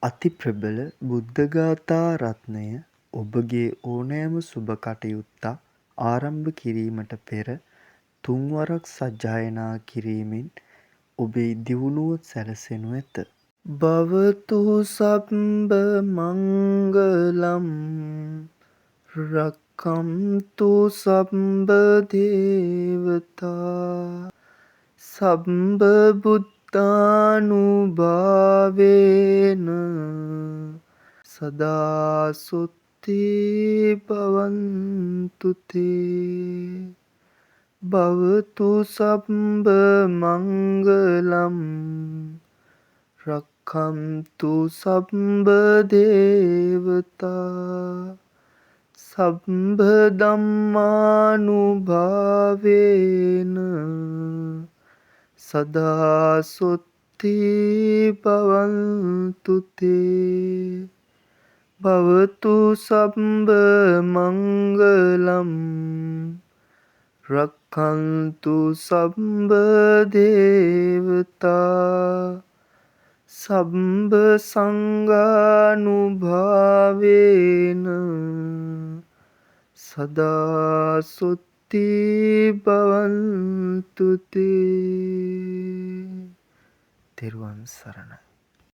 අති ප්‍රබල බුද්ධගාථා රත්නය ඔබගේ ඕනෑම සුබ කටයුත්තක් ආරම්භ කිරීමට පෙර තුන්වරක් සජ්ජායනා කිරීමෙන් ඔබේ දියුණුව සැලසෙනු ඇත. භවතු සබ්බ මංගලම් රක්ඛන්තු සබ්බ දේවතා සබ්බ බුද්ධානුභාවේන සදා සුත්ති භවන්තු තේ. භවතු සබ්බ මංගලම් රක්ඛන්තු සබ්බ දේවතා සබ්බ ධම්මානුභාවේන සදා සුත්ති භවන්තු තේ. භවතු සබ්බ මංගලම් රක්ඛන්තු සබ්බ දේවතා සබ්බ සංඝානුභාවේන සදා සුත්ති භවන්තු තේ. තෙරුවන් සරණයි.